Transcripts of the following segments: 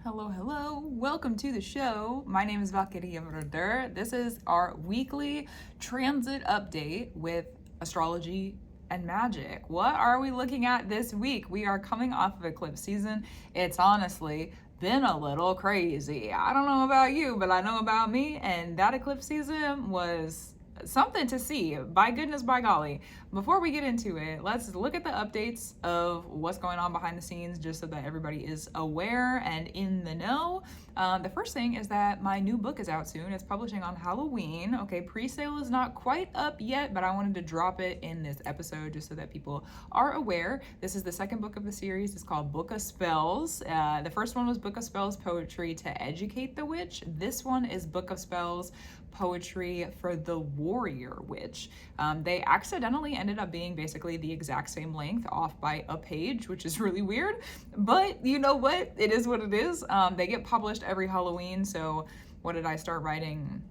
Hello, hello. Welcome to the show. My name is Valkyria Murder. This is our weekly transit update with astrology and magic. What are we looking at this week? We are coming off of eclipse season. It's honestly been a little crazy. I don't know about you, but I know about me, and that eclipse season was something to see. By goodness, by golly. Before we get into it, let's look at the updates of what's going on behind the scenes just so that everybody is aware and in the know. The first thing is that my new book is out soon. It's publishing on Halloween. Okay, pre-sale is not quite up yet, but I wanted to drop it in this episode just so that people are aware. This is the second book of the series. It's called Book of Spells. The first one was Book of Spells Poetry to Educate the Witch. This one is Book of Spells Poetry for the Warrior Witch. They accidentally ended up being basically the exact same length, off by a page, which is really weird, but you know what? It is what it is. They get published every Halloween, so what did I start writing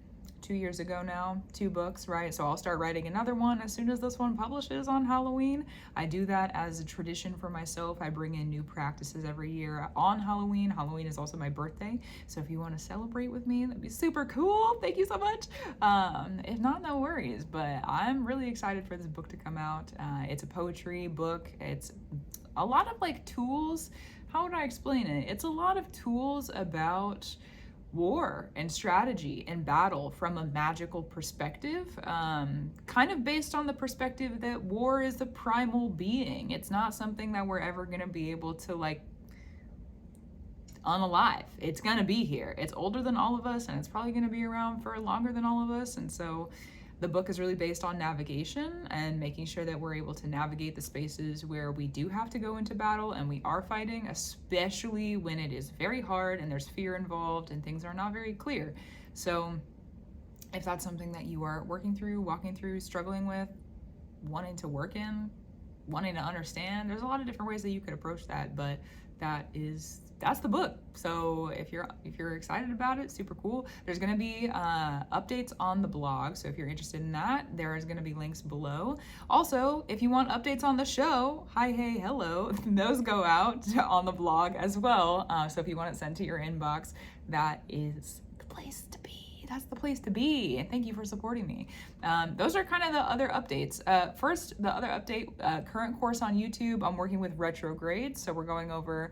2 years ago now? 2 books, right? So I'll start writing another one as soon as this one publishes on Halloween. I do that as a tradition for myself. I bring in new practices every year on Halloween. Halloween is also my birthday, so if you want to celebrate with me, that'd be super cool. Thank you so much. If not, no worries, but I'm really excited for this book to come out. It's a poetry book. It's a lot of like tools. How would I explain it? It's a lot of tools about war and strategy and battle from a magical perspective, kind of based on the perspective that war is the primal being. It's not something that we're ever going to be able to like unalive. It's going to be here. It's older than all of us, and it's probably going to be around for longer than all of us. And so the book is really based on navigation and making sure that we're able to navigate the spaces where we do have to go into battle and we are fighting, especially when it is very hard and there's fear involved and things are not very clear. So if that's something that you are working through, walking through, struggling with, wanting to work in, wanting to understand, there's a lot of different ways that you could approach that, but that's the book. So if you're excited about it, super cool. There's going to be updates on the blog, so if you're interested in that, there is going to be links below. Also, if you want updates on the show, hi, hey, hello, those go out on the blog as well. So if you want it sent to your inbox, that is the place to be. That's the place to be, and thank you for supporting me. Those are kind of the other updates. First, the other update, current course on YouTube, I'm working with retrogrades, so we're going over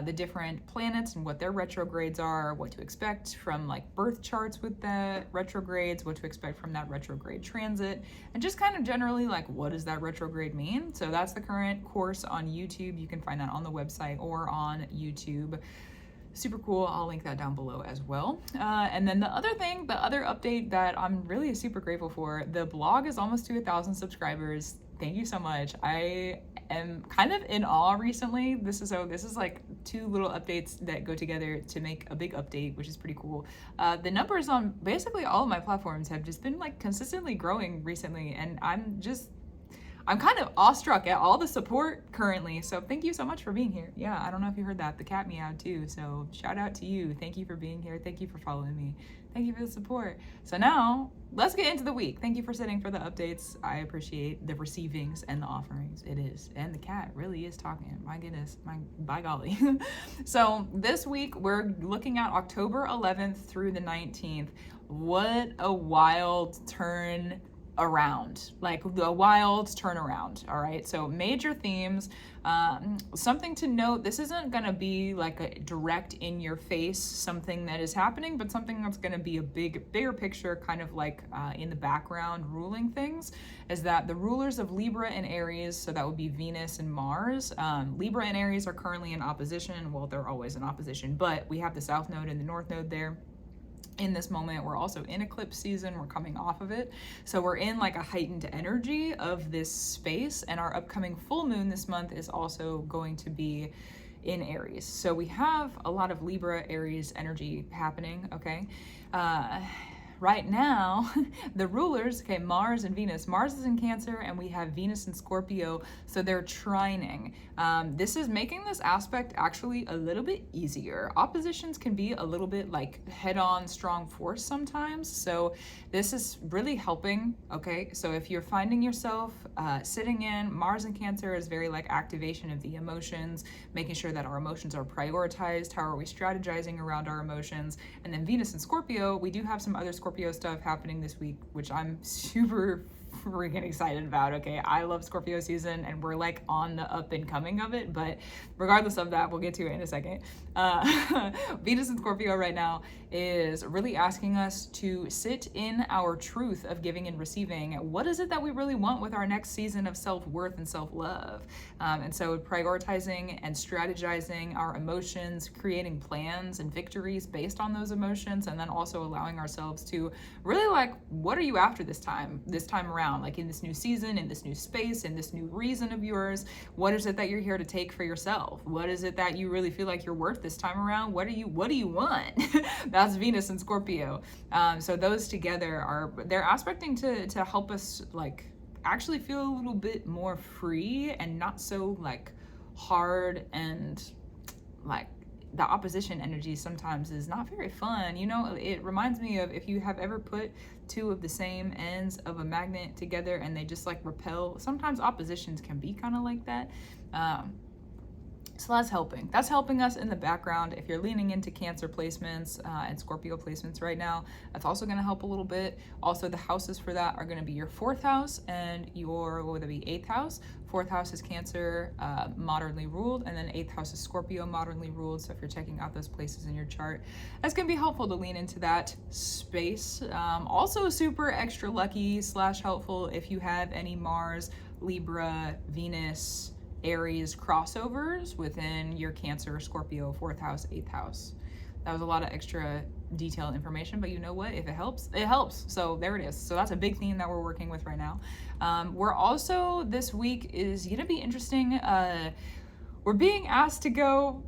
the different planets and what their retrogrades are, what to expect from like birth charts with the retrogrades, what to expect from that retrograde transit, and just kind of generally like what does that retrograde mean. So that's the current course on YouTube. You can find that on the website or on YouTube. Super cool. I'll link that down below as well. And then the other update that I'm really super grateful for, the blog is almost to 1,000 subscribers. Thank you so much. I am kind of in awe recently. This is like 2 little updates that go together to make a big update, which is pretty cool. The numbers on basically all of my platforms have just been like consistently growing recently, and I'm kind of awestruck at all the support currently. So thank you so much for being here. Yeah, I don't know if you heard that. The cat meowed too. So shout out to you. Thank you for being here. Thank you for following me. Thank you for the support. So now let's get into the week. Thank you for sitting for the updates. I appreciate the receivings and the offerings. It is. And the cat really is talking. My goodness. By golly. So this week we're looking at October 11th through the 19th. What a wild turn around, like the wild turnaround. All right, so major themes, something to note, this isn't going to be like a direct in your face something that is happening, but something that's going to be a bigger picture, kind of like in the background ruling things, is that the rulers of Libra and Aries, so that would be Venus and Mars, Libra and Aries are currently in opposition. Well, they're always in opposition, but we have the South Node and the North Node there. In this moment, we're also in eclipse season. We're coming off of it. So we're in like a heightened energy of this space, and our upcoming full moon this month is also going to be in Aries. So we have a lot of Libra Aries energy happening, okay? right now, the rulers, okay, Mars and Venus. Mars is in Cancer and we have Venus in Scorpio, so they're trining. This is making this aspect actually a little bit easier. Oppositions can be a little bit like head-on strong force sometimes, so this is really helping, okay? So if you're finding yourself sitting in, Mars in Cancer is very like activation of the emotions, making sure that our emotions are prioritized, how are we strategizing around our emotions, and then Venus in Scorpio, we do have some other Scorpio stuff happening this week, which I'm super freaking excited about, okay? I love Scorpio season and we're like on the up and coming of it, but regardless of that, we'll get to it in a second. Venus in Scorpio right now is really asking us to sit in our truth of giving and receiving. What is it that we really want with our next season of self-worth and self-love? And so prioritizing and strategizing our emotions, creating plans and victories based on those emotions, and then also allowing ourselves to really like, what are you after this time around? Like in this new season, in this new space, in this new reason of yours, what is it that you're here to take for yourself? What is it that you really feel like you're worth this time around? What do you want? That's Venus and Scorpio. So those together they're aspecting to help us like actually feel a little bit more free and not so like hard, and like the opposition energy sometimes is not very fun. You know, it reminds me of if you have ever put two of the same ends of a magnet together and they just like repel. Sometimes oppositions can be kind of like that. So that's helping. That's helping us in the background. If you're leaning into Cancer placements and Scorpio placements right now, that's also going to help a little bit. Also, the houses for that are going to be your 4th house and your, what would that be, 8th house. 4th house is Cancer, modernly ruled, and then 8th house is Scorpio, modernly ruled. So if you're checking out those places in your chart, that's going to be helpful to lean into that space. Also super extra lucky / helpful if you have any Mars, Libra, Venus, Aries crossovers within your Cancer, Scorpio, 4th house, 8th house. That was a lot of extra detailed information, but you know what? If it helps, it helps. So there it is. So that's a big theme that we're working with right now. We're also, this week is going to be interesting. We're being asked to go,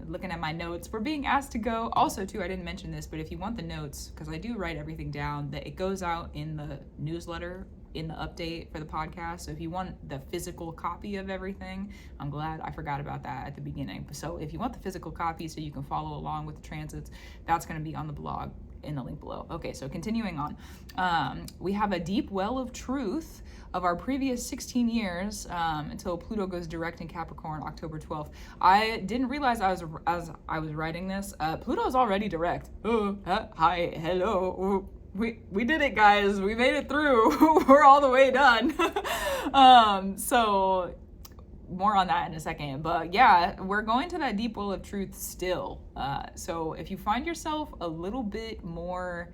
looking at my notes, we're being asked to go, also too, I didn't mention this, but if you want the notes, because I do write everything down, that it goes out in the newsletter, in the update for the podcast. So if you want the physical copy of everything, I'm glad I forgot about that at the beginning. So if you want the physical copy so you can follow along with the transits, that's going to be on the blog in the link below. Okay, so continuing on, we have a deep well of truth of our previous 16 years until Pluto goes direct in Capricorn, October 12th. I didn't realize as I was writing this, Pluto is already direct. Oh, hi, hello. We did it, guys. We made it through. We're all the way done. So more on that in a second. But yeah, we're going to that deep well of truth still. So if you find yourself a little bit more,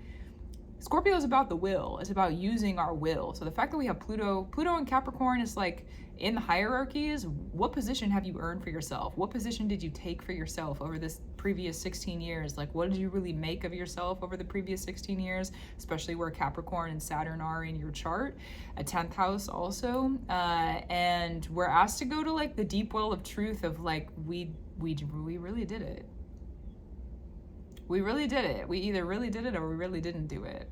Scorpio is about the will. It's about using our will. So the fact that we have Pluto and Capricorn is like in the hierarchies, what position have you earned for yourself? What position did you take for yourself over this previous 16 years? Like, what did you really make of yourself over the previous 16 years, especially where Capricorn and Saturn are in your chart, a 10th house also. And we're asked to go to like the deep well of truth of like, we really did it. We really did it. We either really did it or we really didn't do it.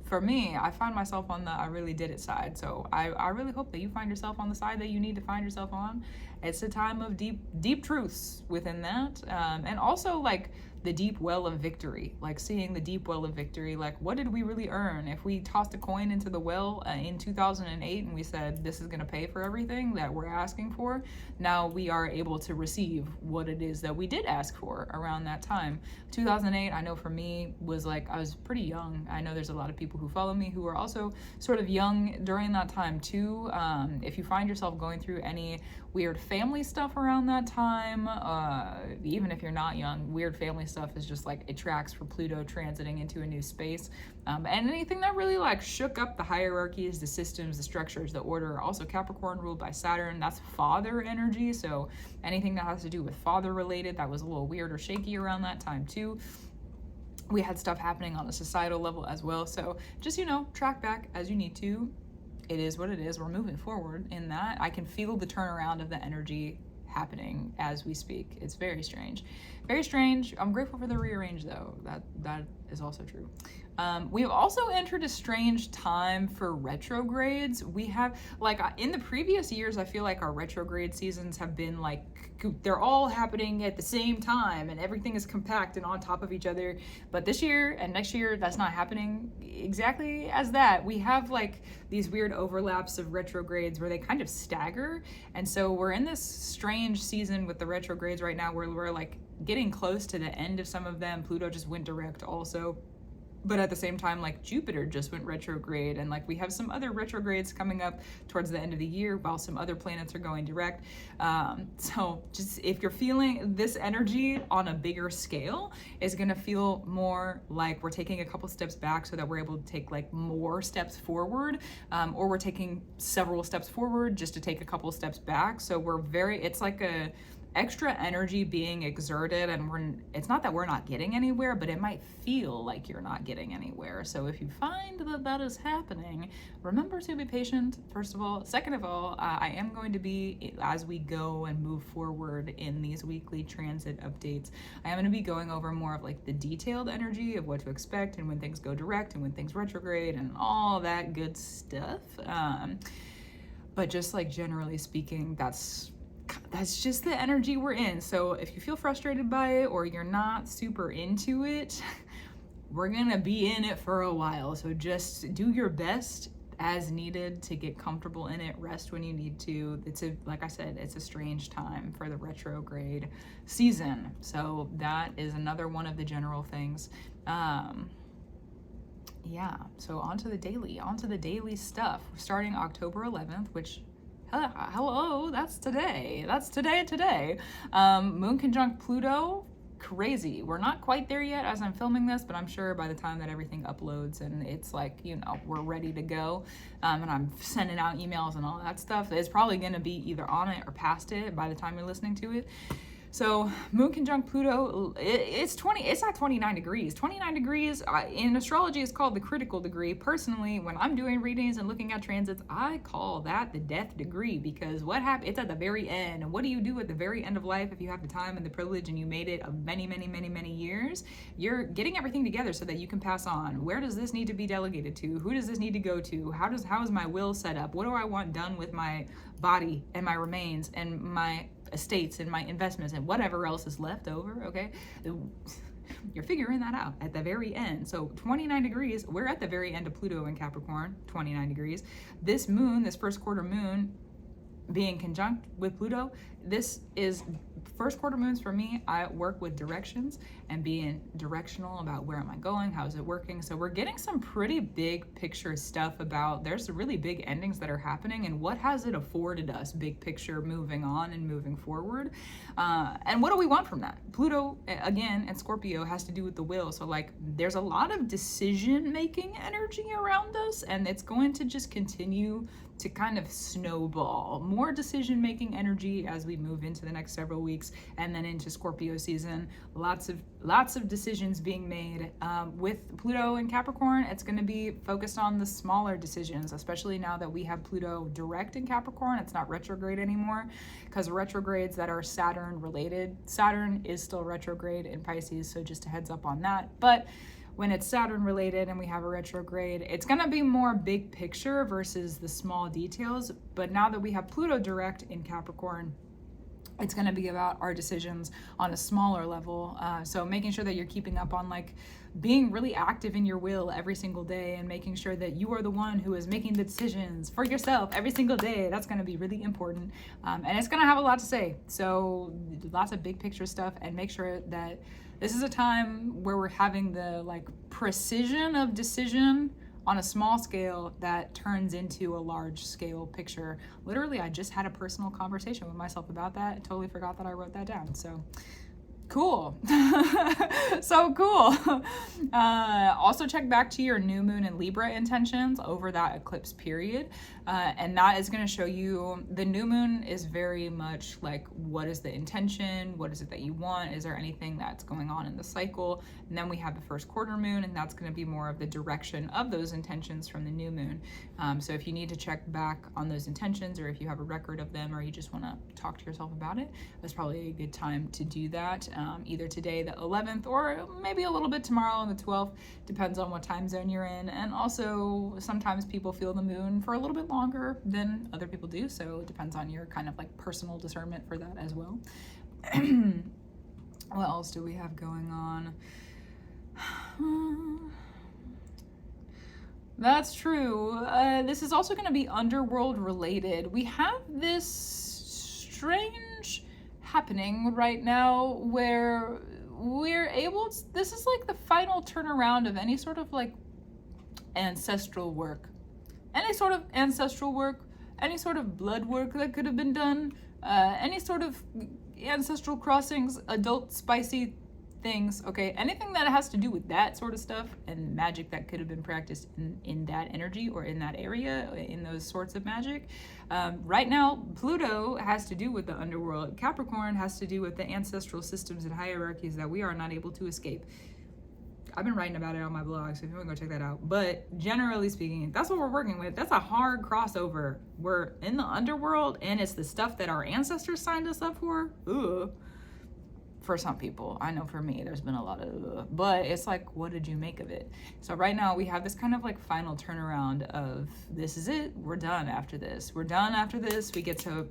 For me, I find myself on the I really did it side. So I really hope that you find yourself on the side that you need to find yourself on. It's a time of deep truths within that. And also like the deep well of victory, like seeing the deep well of victory. Like, what did we really earn? If we tossed a coin into the well in 2008 and we said, this is going to pay for everything that we're asking for, now we are able to receive what it is that we did ask for around that time. 2008, I know for me, was like, I was pretty young. I know there's a lot of people who follow me who are also sort of young during that time too. If you find yourself going through any weird family stuff around that time, even if you're not young, weird family stuff is just like, it tracks for Pluto transiting into a new space. And anything that really like shook up the hierarchies, the systems, the structures, the order. Also Capricorn ruled by Saturn, that's father energy. So anything that has to do with father related, that was a little weird or shaky around that time too. We had stuff happening on a societal level as well. So just, track back as you need to. It is what it is. We're moving forward in that. I can feel the turnaround of the energy happening as we speak. It's very strange. Very strange. I'm grateful for the rearrange though. That is also true. We've also entered a strange time for retrogrades. We have, like, in the previous years, I feel like our retrograde seasons have been like, they're all happening at the same time and everything is compact and on top of each other. But this year and next year, that's not happening exactly as that. We have like these weird overlaps of retrogrades where they kind of stagger. And so we're in this strange season with the retrogrades right now where we're like getting close to the end of some of them. Pluto just went direct also. But at the same time, like Jupiter just went retrograde, and like we have some other retrogrades coming up towards the end of the year while some other planets are going direct. So just if you're feeling this energy on a bigger scale, is going to feel more like we're taking a couple steps back so that we're able to take like more steps forward, or we're taking several steps forward just to take a couple steps back. So it's like a extra energy being exerted, and it's not that we're not getting anywhere, but it might feel like you're not getting anywhere. So if you find that that is happening, remember to be patient, first of all. Second of all, I am going to be, as we go and move forward in these weekly transit updates, I am going to be going over more of like the detailed energy of what to expect and when things go direct and when things retrograde and all that good stuff. But just like generally speaking, that's just the energy we're in. So if you feel frustrated by it or you're not super into it, we're gonna be in it for a while. So just do your best as needed to get comfortable in it. Rest when you need to. Like I said, it's a strange time for the retrograde season. So that is another one of the general things. Yeah, so onto the daily stuff. We're starting October 11th, which hello, that's today. Moon conjunct Pluto, crazy. We're not quite there yet as I'm filming this, but I'm sure by the time that everything uploads and it's like, we're ready to go, and I'm sending out emails and all that stuff, it's probably going to be either on it or past it by the time you're listening to it. So Moon conjunct Pluto, it's at 29 degrees. 29 degrees in astrology is called the critical degree. Personally, when I'm doing readings and looking at transits, I call that the death degree, because what happens, it's at the very end. And what do you do at the very end of life if you have the time and the privilege and you made it of many, many, many, many years? You're getting everything together so that you can pass on. Where does this need to be delegated to? Who does this need to go to? How is my will set up? What do I want done with my body and my remains and my estates and my investments and whatever else is left over? Okay, you're figuring that out at the very end. So 29 degrees, we're at the very end of Pluto in Capricorn. 29 degrees. This first quarter moon being conjunct with Pluto, this is first quarter moons for me. I work with directions and being directional about where am I going, how is it working. So we're getting some pretty big picture stuff about there's really big endings that are happening and what has it afforded us, big picture, moving on and moving forward. And what do we want from that? Pluto, again, and Scorpio has to do with the will. So like there's a lot of decision making energy around us, and it's going to just continue to kind of snowball. More decision making energy as we move into the next several weeks and then into Scorpio season. Lots of decisions being made. With Pluto and Capricorn, it's going to be focused on the smaller decisions, especially now that we have Pluto direct in Capricorn. It's not retrograde anymore, because retrogrades that are Saturn related, Saturn is still retrograde in Pisces, so just a heads up on that. But when it's Saturn related and we have a retrograde, it's going to be more big picture versus the small details. But now that we have Pluto direct in Capricorn, it's going to be about our decisions on a smaller level. So making sure that you're keeping up on like being really active in your will every single day and making sure that you are the one who is making the decisions for yourself every single day. That's going to be really important. And it's going to have a lot to say. So lots of big picture stuff, and make sure that this is a time where we're having the like precision of decision on a small scale that turns into a large scale picture. Literally, I just had a personal conversation with myself about that. I totally forgot that I wrote that down. So cool. So cool. Also check back to your new moon and Libra intentions over that eclipse period. And that is going to show you, the new moon is very much like, what is the intention? What is it that you want? Is there anything that's going on in the cycle? And then we have the first quarter moon, and that's going to be more of the direction of those intentions from the new moon. So if you need to check back on those intentions, or if you have a record of them, or you just want to talk to yourself about it, that's probably a good time to do that. either today, the 11th, or maybe a little bit tomorrow on the 12th, depends on what time zone you're in. And also, sometimes people feel the moon for a little bit longer than other people do, so it depends on your kind of like personal discernment for that as well. What else do we have going on? That's true. This is also going to be underworld related. We have this strange happening right now where we're able to, this is like the final turnaround of any sort of like ancestral work. Any sort of ancestral work, any sort of blood work that could have been done, any sort of ancestral crossings, adult spicy things, okay? Anything that has to do with that sort of stuff and magic that could have been practiced in that energy or in that area, in those sorts of magic. Right now, Pluto has to do with the underworld. Capricorn has to do with the ancestral systems and hierarchies that we are not able to escape. I've been writing about it on my blog, so if you want to go check that out. But generally speaking, that's what we're working with. That's a hard crossover. We're in the underworld, and it's the stuff that our ancestors signed us up for. Ugh. For some people, I know for me, there's been a lot of, but it's like, what did you make of it? So right now we have this kind of like final turnaround of, this is it, we're done after this. We're done after this. We get to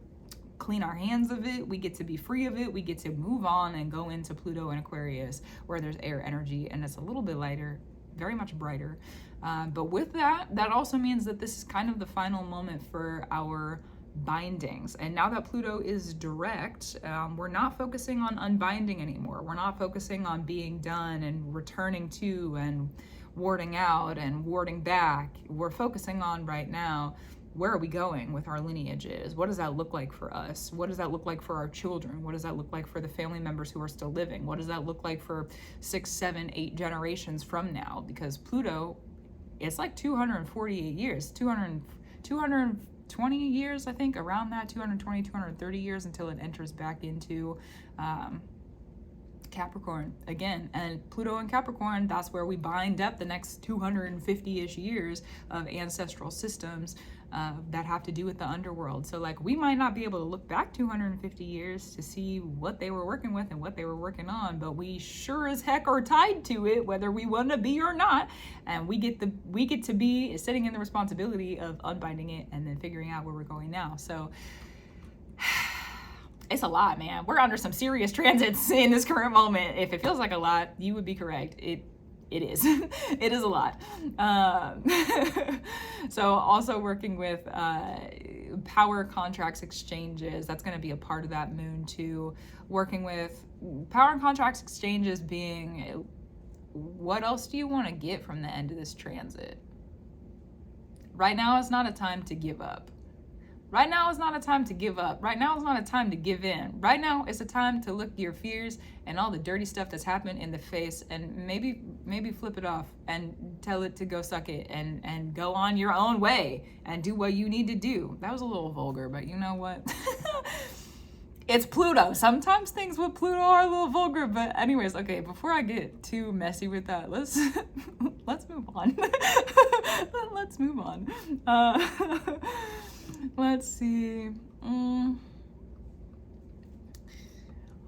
clean our hands of it. We get to be free of it. We get to move on and go into Pluto and Aquarius, where there's air energy and it's a little bit lighter, very much brighter. But with that also means that this is kind of the final moment for our bindings. And now that Pluto is direct, we're not focusing on unbinding anymore. We're not focusing on being done and returning to and warding out and warding back. We're focusing on right now, where are we going with our lineages? What does that look like for us? What does that look like for our children? What does that look like for the family members who are still living? What does that look like for 6, 7, 8 generations from now? Because Pluto, it's like 248 years, 220 years, I think, around that, 220, 230 years until it enters back into Capricorn again. And Pluto and Capricorn, that's where we bind up the next 250-ish years of ancestral systems that have to do with the underworld. So like, we might not be able to look back 250 years to see what they were working with and what they were working on, but we sure as heck are tied to it, whether we want to be or not. And we get to be sitting in the responsibility of unbinding it and then figuring out where we're going now. So it's a lot, man. We're under some serious transits in this current moment. If it feels like a lot, you would be correct. It is. It is a lot. So also working with power contracts exchanges, that's going to be a part of that moon too. Working with power and contracts exchanges being, what else do you want to get from the end of this transit? Right now is not a time to give up. Right now is not a time to give up. Right now is not a time to give in. Right now is a time to look your fears and all the dirty stuff that's happened in the face and maybe flip it off and tell it to go suck it and go on your own way and do what you need to do. That was a little vulgar, but you know what? It's Pluto. Sometimes things with Pluto are a little vulgar, but anyways, okay, before I get too messy with that, let's move on. Let's move on. Let's see.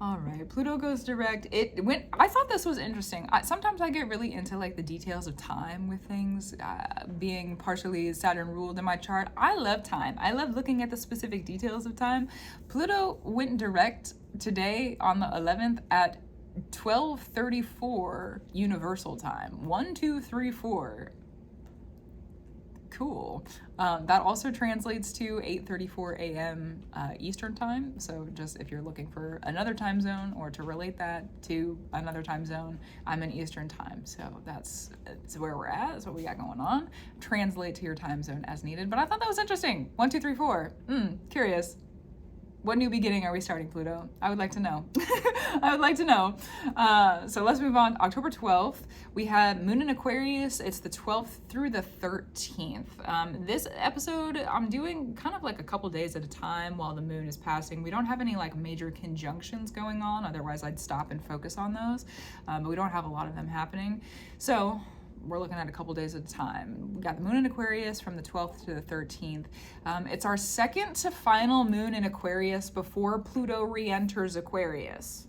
All right, Pluto goes direct. I thought this was interesting. Sometimes I get really into like the details of time with things, being partially Saturn ruled in my chart. I love time. I love looking at the specific details of time. Pluto went direct today on the 11th at 12:34 universal time. 1, 2, 3, 4. Cool. That also translates to 8:34 a.m. Eastern time. So just if you're looking for another time zone or to relate that to another time zone, I'm in Eastern time. So that's where we're at. That's what we got going on. Translate to your time zone as needed. But I thought that was interesting. 1, 2, 3, 4. Curious. What new beginning are we starting, Pluto? I would like to know. I would like to know. So let's move on. October 12th, we have Moon in Aquarius. It's the 12th through the 13th. This episode, I'm doing kind of like a couple days at a time while the moon is passing. We don't have any like major conjunctions going on. Otherwise, I'd stop and focus on those. But we don't have a lot of them happening. So we're looking at a couple days at a time. We got the moon in Aquarius from the 12th to the 13th. It's our second to final moon in Aquarius before Pluto re-enters Aquarius.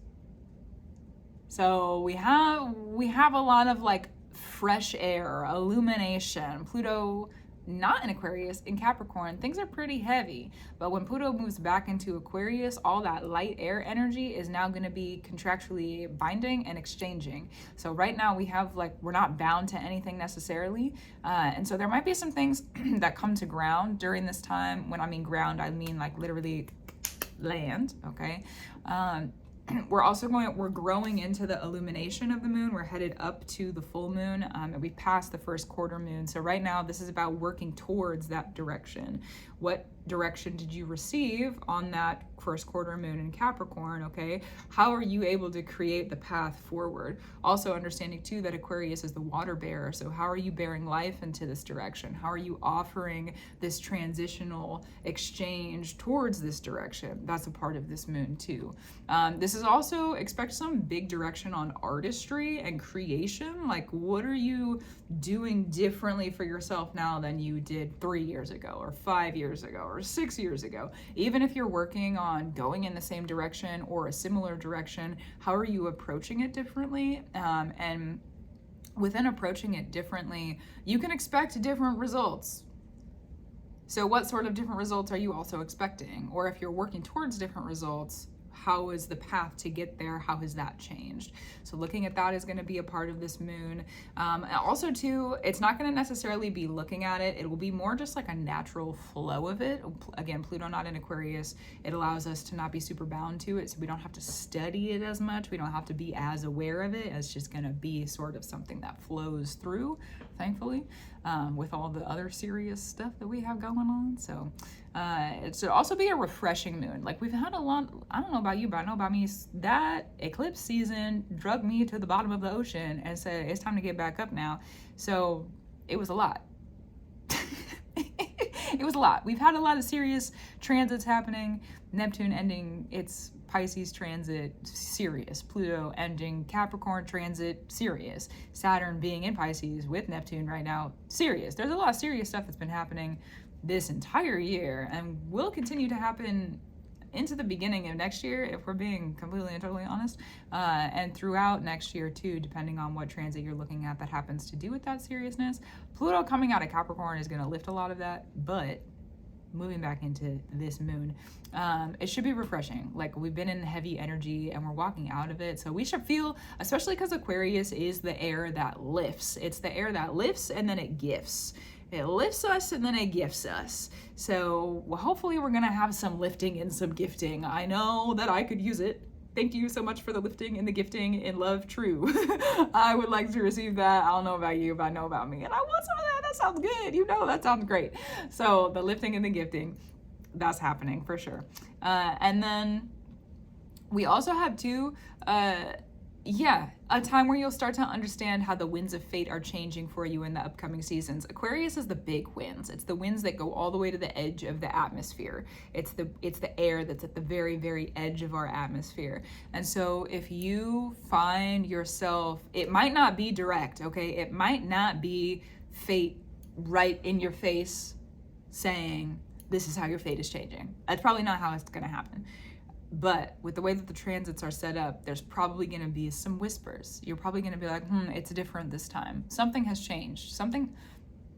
So we have a lot of like fresh air, illumination. Pluto not in Aquarius, in Capricorn, things are pretty heavy. But when Pluto moves back into Aquarius, all that light air energy is now going to be contractually binding and exchanging. So right now we have like, we're not bound to anything necessarily. And so there might be some things that come to ground during this time. When I mean ground, I mean like literally land, okay? We're growing into the illumination of the moon. We're headed up to the full moon, and we passed the first quarter moon. So right now, this is about working towards that direction. What direction did you receive on that first quarter moon in Capricorn, okay? How are you able to create the path forward? Also understanding too that Aquarius is the water bearer. So how are you bearing life into this direction? How are you offering this transitional exchange towards this direction? That's a part of this moon too. This is also, expect some big direction on artistry and creation. Like, what are you doing differently for yourself now than you did 3 years ago or 5 years ago or 6 years ago? Even if you're working on going in the same direction or a similar direction, how are you approaching it differently? And within approaching it differently, you can expect different results. So what sort of different results are you also expecting? Or if you're working towards different results, how is the path to get there? How has that changed? So looking at that is going to be a part of this moon. And also too, it's not going to necessarily be looking at it. It will be more just like a natural flow of it. Again, Pluto not in Aquarius. It allows us to not be super bound to it. So we don't have to study it as much. We don't have to be as aware of it. It's just going to be sort of something that flows through, thankfully, with all the other serious stuff that we have going on. So it should also be a refreshing moon. Like, we've had a lot, I don't know about you, but I know about me, that eclipse season drug me to the bottom of the ocean and said, it's time to get back up now. So it was a lot. It was a lot. We've had a lot of serious transits happening. Neptune ending its Pisces transit, serious. Pluto ending Capricorn transit, serious. Saturn being in Pisces with Neptune right now, serious. There's a lot of serious stuff that's been happening this entire year and will continue to happen into the beginning of next year, if we're being completely and totally honest, and throughout next year too, depending on what transit you're looking at that happens to do with that seriousness. Pluto coming out of Capricorn is going to lift a lot of that, but moving back into this moon, it should be refreshing. Like, we've been in heavy energy and we're walking out of it, so we should feel, especially because Aquarius is the air that lifts. It's the air that lifts and then it gifts. It lifts us and then it gifts us. So hopefully we're gonna have some lifting and some gifting. I know that I could use it. Thank you so much for the lifting and the gifting in love, true. I would like to receive that. I don't know about you, but I know about me. And I want some of that. That sounds good. You know, that sounds great. So the lifting and the gifting, that's happening for sure. And then we also have too, a time where you'll start to understand how the winds of fate are changing for you in the upcoming seasons. Aquarius is the big winds. It's the winds that go all the way to the edge of the atmosphere. It's the air that's at the very, very edge of our atmosphere. And so if you find yourself, it might not be direct, okay? It might not be fate right in your face saying, this is how your fate is changing. That's probably not how it's gonna happen. But with the way that the transits are set up, there's probably going to be some whispers. You're probably going to be like, it's different this time. Something has changed. Something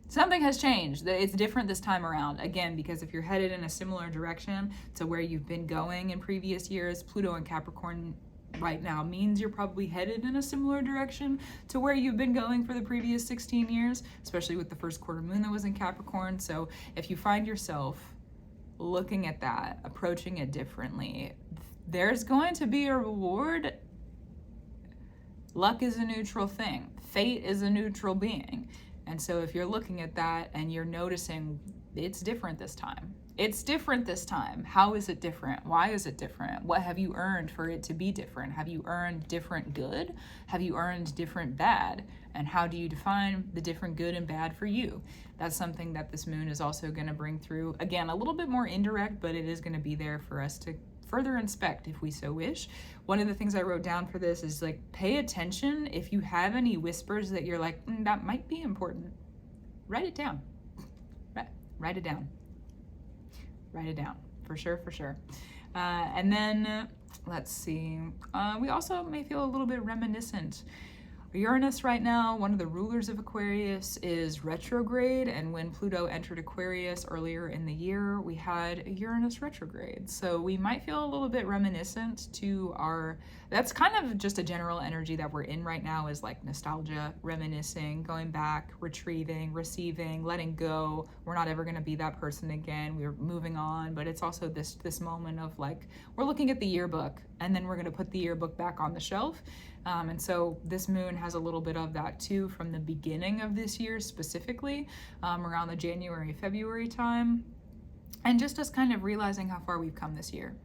has changed. It's different this time around. Again, because if you're headed in a similar direction to where you've been going in previous years, Pluto and Capricorn right now means you're probably headed in a similar direction to where you've been going for the previous 16 years, especially with the first quarter moon that was in Capricorn. So if you find yourself looking at that, approaching it differently, there's going to be a reward. Luck is a neutral thing. Fate is a neutral being. And so if you're looking at that and you're noticing it's different this time. It's different this time. How is it different? Why is it different? What have you earned for it to be different? Have you earned different good? Have you earned different bad? And how do you define the different good and bad for you? That's something that this moon is also going to bring through. Again, a little bit more indirect, but it is going to be there for us to further inspect if we so wish. One of the things I wrote down for this is like, pay attention if you have any whispers that you're like, that might be important. Write it down. Write it down. Write it down, for sure, for sure. And then Let's see. We also may feel a little bit reminiscent. Uranus right now, one of the rulers of Aquarius, is retrograde, and when Pluto entered Aquarius earlier in the year, we had Uranus retrograde. So we might feel a little bit reminiscent to our, that's kind of just a general energy that we're in right now, is like nostalgia, reminiscing, going back, retrieving, receiving, letting go. We're not ever going to be that person again. We're moving on, but it's also this moment of like, we're looking at the yearbook, and then we're going to put the yearbook back on the shelf. And so this moon has a little bit of that too from the beginning of this year specifically, around the January, February time. And just us kind of realizing how far we've come this year.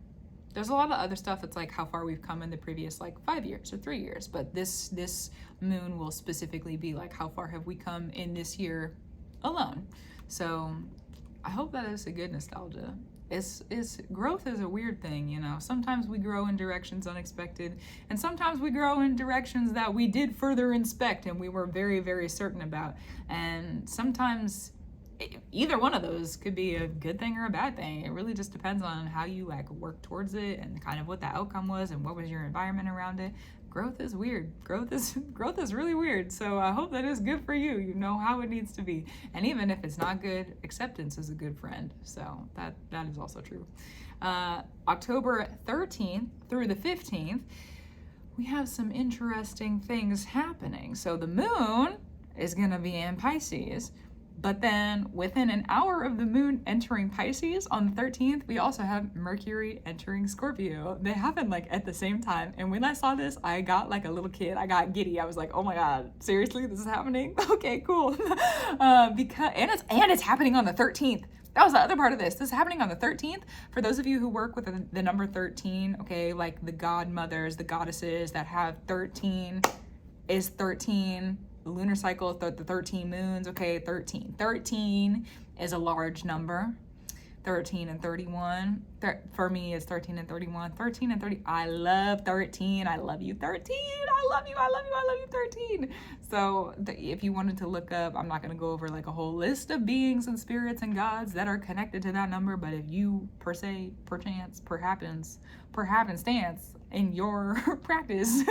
There's a lot of other stuff that's like how far we've come in the previous like 5 years or 3 years, but this moon will specifically be like how far have we come in this year alone. So I hope that is a good nostalgia. Growth is a weird thing, you know. Sometimes we grow in directions unexpected, and sometimes we grow in directions that we did further inspect and we were very, very certain about. And sometimes either one of those could be a good thing or a bad thing. It really just depends on how you like work towards it and kind of what the outcome was and what was your environment around it. Growth is weird. Growth is really weird. So I hope that is good for you. You know how it needs to be. And even if it's not good, acceptance is a good friend. So that is also true. October 13th through the 15th, we have some interesting things happening. So the moon is going to be in Pisces. But then within an hour of the moon entering Pisces on the 13th, we also have Mercury entering Scorpio. They happen like at the same time. And when I saw this, I got like a little kid. I got giddy. I was like, oh my God, seriously, this is happening? Okay, cool. Because it's happening on the 13th. That was the other part of this. This is happening on the 13th. For those of you who work with the number 13, okay, like the godmothers, the goddesses that have 13 is 13. The lunar cycle, the 13 moons, okay, 13. 13 is a large number. 13 and 31. For me, it's 13 and 31. 13 and 30. I love 13. I love you, 13. I love you. I love you. I love you, 13. So if you wanted to look up, I'm not going to go over like a whole list of beings and spirits and gods that are connected to that number. But if you per se, perchance, per happenstance in your practice,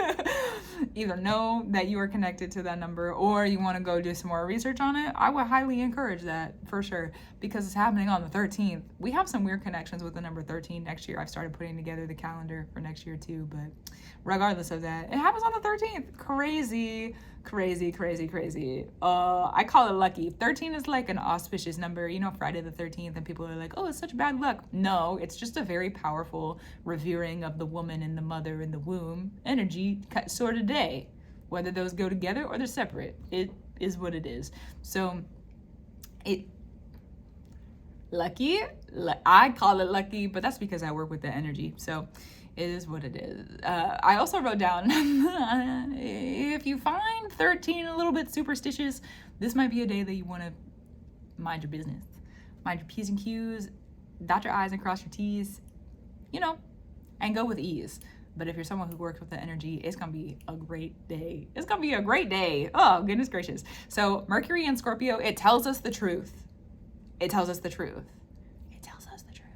either know that you are connected to that number or you want to go do some more research on it, I would highly encourage that for sure, because it's happening on the 13th. We have some weird connections with the number 13 next year. I've started putting together the calendar for next year too, but regardless of that, it happens on the 13th. Crazy. I call it lucky. 13 is like an auspicious number, you know, Friday the 13th, and people are like, oh, it's such bad luck. No, it's just a very powerful revering of the woman and the mother in the womb energy sort of day. Whether those go together or they're separate, it is what it is. So lucky, I call it lucky, but that's because I work with the energy. So it is what it is. I also wrote down, if you find 13 a little bit superstitious, this might be a day that you want to mind your business. Mind your P's and Q's, dot your I's and cross your T's, you know, and go with ease. But if you're someone who works with the energy, it's going to be a great day. It's going to be a great day. Oh, goodness gracious. So Mercury and Scorpio, it tells us the truth. It tells us the truth. It tells us the truth.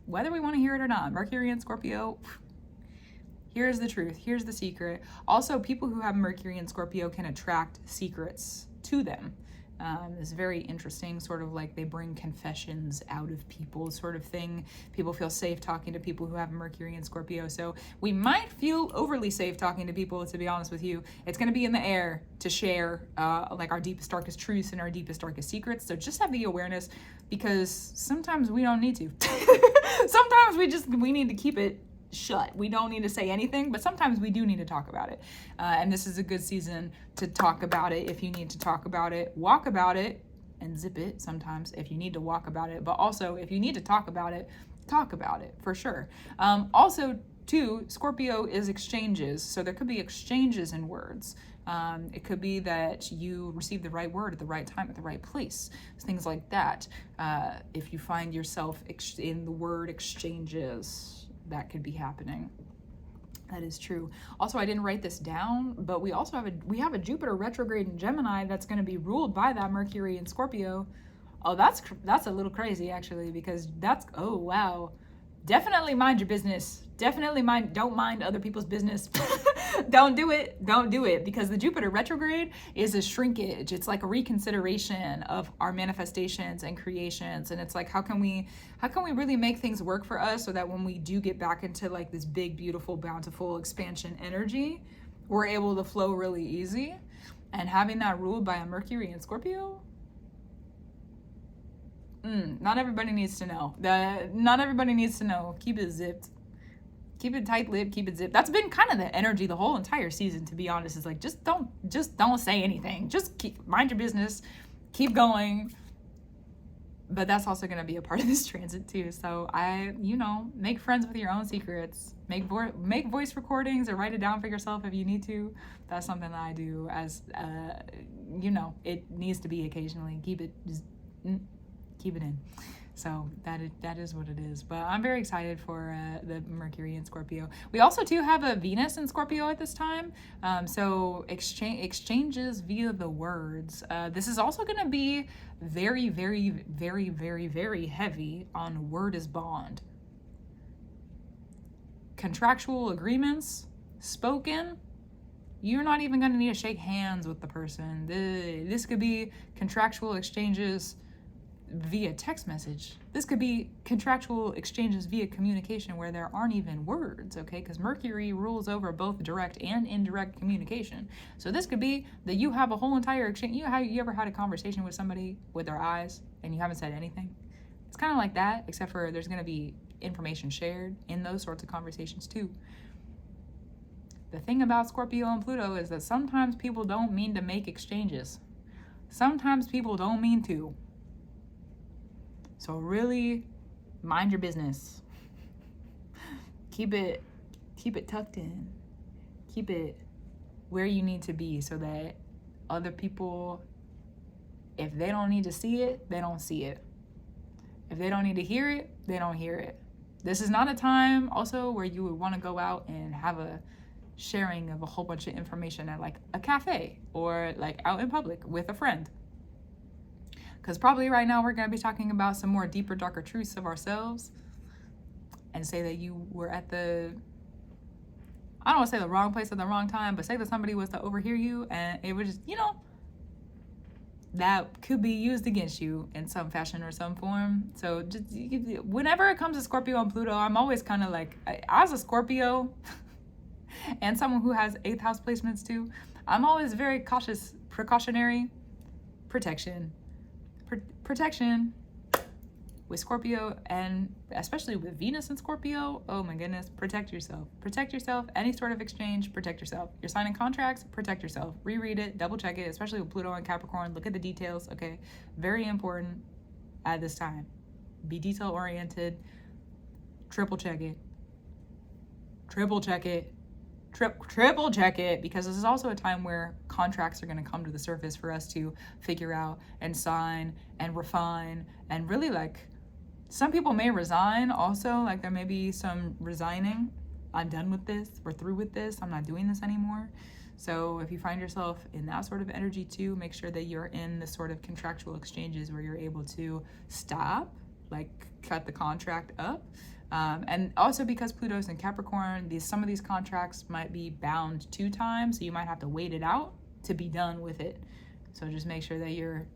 Whether we want to hear it or not, Mercury and Scorpio, here's the truth. Here's the secret. Also, people who have Mercury and Scorpio can attract secrets to them. It's very interesting, sort of like they bring confessions out of people sort of thing. People feel safe talking to people who have Mercury and Scorpio. So we might feel overly safe talking to people, to be honest with you. It's going to be in the air to share like our deepest, darkest truths and our deepest, darkest secrets. So just have the awareness, because sometimes we don't need to. Sometimes we need to keep it shut. We don't need to say anything, but sometimes we do need to talk about it. And this is a good season to talk about it. If you need to talk about it, walk about it and zip it sometimes if you need to walk about it. But also, if you need to talk about it for sure. Also, too, Scorpio is exchanges. So there could be exchanges in words. It could be that you receive the right word at the right time at the right place. Things like that. If you find yourself in the word exchanges, that could be happening. That is true. Also, I didn't write this down, but we also have a Jupiter retrograde in Gemini that's going to be ruled by that Mercury in Scorpio. Oh, that's a little crazy actually, because oh wow, definitely mind your business. definitely don't mind other people's business. Don't do it, because the Jupiter retrograde is a shrinkage. It's like a reconsideration of our manifestations and creations, and it's like, how can we really make things work for us so that when we do get back into like this big, beautiful, bountiful expansion energy, we're able to flow really easy. And having that ruled by a Mercury in Scorpio, not everybody needs to know. Not everybody needs to know. Keep it zipped. Keep it tight-lipped, keep it zipped. That's been kind of the energy the whole entire season, to be honest. Is like, just don't say anything. Just mind your business, keep going. But that's also going to be a part of this transit too. So make friends with your own secrets. Make voice recordings or write it down for yourself if you need to. That's something that I do as, it needs to be occasionally. Keep it in. So that is what it is. But I'm very excited for the Mercury in Scorpio. We also too have a Venus in Scorpio at this time. So exchanges via the words. This is also going to be very, very, very, very, very heavy on word is bond. Contractual agreements spoken. You're not even going to need to shake hands with the person. This could be contractual exchanges via text message. This could be contractual exchanges via communication where there aren't even words, okay? Because Mercury rules over both direct and indirect communication. So this could be that you have a whole entire exchange. You ever had a conversation with somebody with their eyes and you haven't said anything? It's kind of like that, except for there's going to be information shared in those sorts of conversations too. The thing about Scorpio and Pluto is that sometimes people don't mean to make exchanges. Sometimes people don't mean to. So really mind your business. Keep it tucked in. Keep it where you need to be so that other people, if they don't need to see it, they don't see it. If they don't need to hear it, they don't hear it. This is not a time also where you would want to go out and have a sharing of a whole bunch of information at like a cafe or like out in public with a friend. Because probably right now we're going to be talking about some more deeper, darker truths of ourselves, and say that you were at I don't want to say the wrong place at the wrong time, but say that somebody was to overhear you and it was just, that could be used against you in some fashion or some form. So just whenever it comes to Scorpio and Pluto, I'm always kind of like, as a Scorpio and someone who has 8th house placements too, I'm always very cautious, precautionary, protection with Scorpio, and especially with Venus and Scorpio. Oh my goodness, protect yourself. Any sort of exchange, protect yourself. You're signing contracts, protect yourself. Reread it, double check it, especially with Pluto and Capricorn. Look at the details, okay? Very important at this time. Be detail oriented. Triple check it, because this is also a time where contracts are going to come to the surface for us to figure out and sign and refine. And really, like, some people may resign also, like there may be some resigning. I'm done with this, we're through with this, I'm not doing this anymore. So if you find yourself in that sort of energy too, make sure that you're in the sort of contractual exchanges where you're able to stop, like cut the contract up. And also because Pluto's in Capricorn, some of these contracts might be bound to time, so you might have to wait it out to be done with it. So just make sure that you're,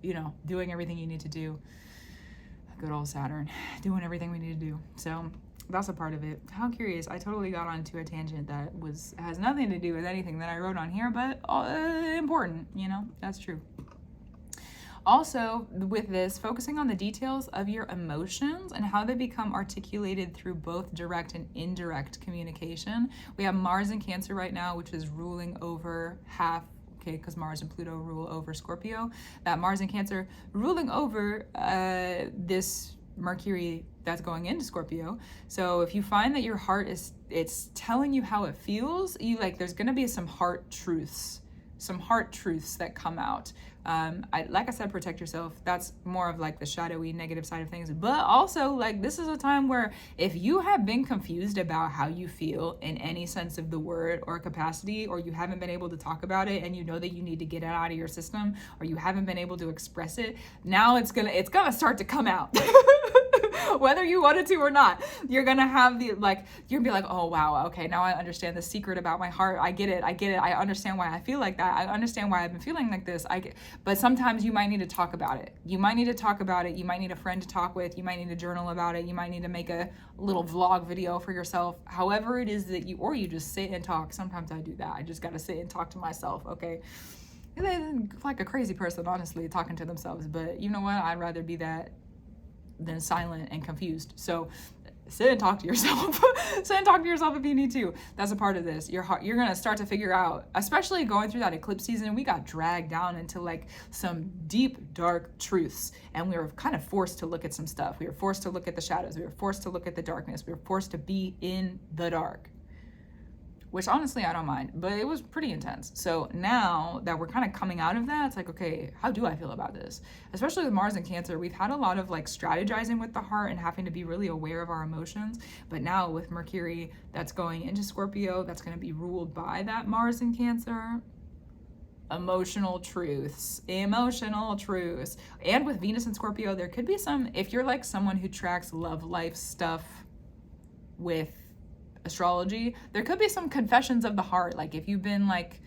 doing everything you need to do. Good old Saturn, doing everything we need to do. So that's a part of it. How curious, I totally got onto a tangent that has nothing to do with anything that I wrote on here, but important, that's true. Also, with this, focusing on the details of your emotions and how they become articulated through both direct and indirect communication. We have Mars in Cancer right now, which is ruling over half, because Mars and Pluto rule over Scorpio. That Mars in Cancer ruling over this Mercury that's going into Scorpio. So if you find that your heart it's telling you how it feels, there's going to be some heart truths that come out. Like I said, protect yourself. That's more of like the shadowy negative side of things. But also, this is a time where if you have been confused about how you feel in any sense of the word or capacity, or you haven't been able to talk about it and you know that you need to get it out of your system, or you haven't been able to express it, now it's gonna start to come out. Whether you wanted to or not, you're gonna have the, like, you're gonna be like, oh wow, okay, now I understand the secret about my heart. I get it. I understand why I feel like that. I understand why I've been feeling like this. But sometimes you might need to talk about it. You might need to talk about it. You might need a friend to talk with. You might need to journal about it. You might need to make a little vlog video for yourself. However it is that or you just sit and talk. Sometimes I do that. I just gotta sit and talk to myself, okay? Like a crazy person, honestly, talking to themselves. But you know what? I'd rather be that than silent and confused. So sit and talk to yourself. Sit and talk to yourself if you need to. That's a part of this. You're going to start to figure out, especially going through that eclipse season, we got dragged down into like some deep, dark truths. And we were kind of forced to look at some stuff. We were forced to look at the shadows. We were forced to look at the darkness. We were forced to be in the dark. Which honestly, I don't mind, but it was pretty intense. So now that we're kind of coming out of that, it's like, okay, how do I feel about this? Especially with Mars and Cancer, we've had a lot of like strategizing with the heart and having to be really aware of our emotions. But now with Mercury, that's going into Scorpio, that's going to be ruled by that Mars and Cancer. Emotional truths. And with Venus and Scorpio, there could be some, if you're like someone who tracks love life stuff with astrology, there could be some confessions of the heart. Like if you've been like,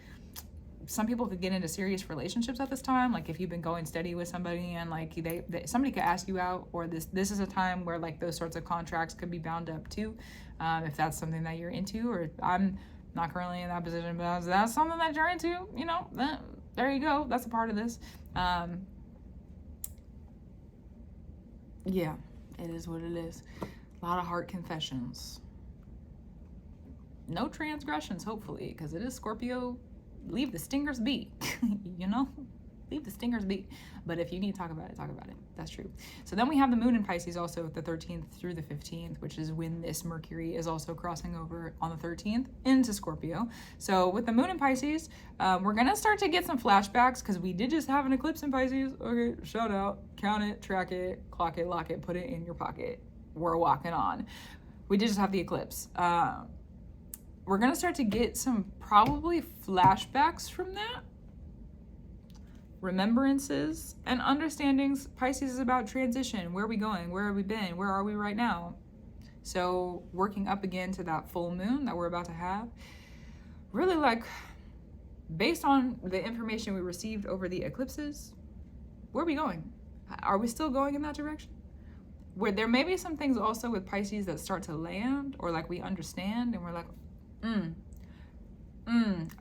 some people could get into serious relationships at this time. Like if you've been going steady with somebody and like somebody could ask you out, or this is a time where like those sorts of contracts could be bound up too. If that's something that you're into, or I'm not currently in that position, but if that's something that you're into, you know, there you go. That's a part of this. Yeah, it is what it is. A lot of heart confessions. No transgressions, hopefully, because it is Scorpio. Leave the stingers be, you know? Leave the stingers be. But if you need to talk about it, talk about it. That's true. So then we have the moon in Pisces also the 13th through the 15th, which is when this Mercury is also crossing over on the 13th into Scorpio. So with the moon in Pisces, we're going to start to get some flashbacks because we did just have an eclipse in Pisces. Okay, shout out, count it, track it, clock it, lock it, put it in your pocket. We're walking on. We did just have the eclipse. We're going to start to get some probably flashbacks from that. Remembrances and understandings. Pisces is about transition. Where are we going? Where have we been? Where are we right now? So working up again to that full moon that we're about to have. Really like, based on the information we received over the eclipses, where are we going? Are we still going in that direction? Where there may be some things also with Pisces that start to land, or like we understand and we're like,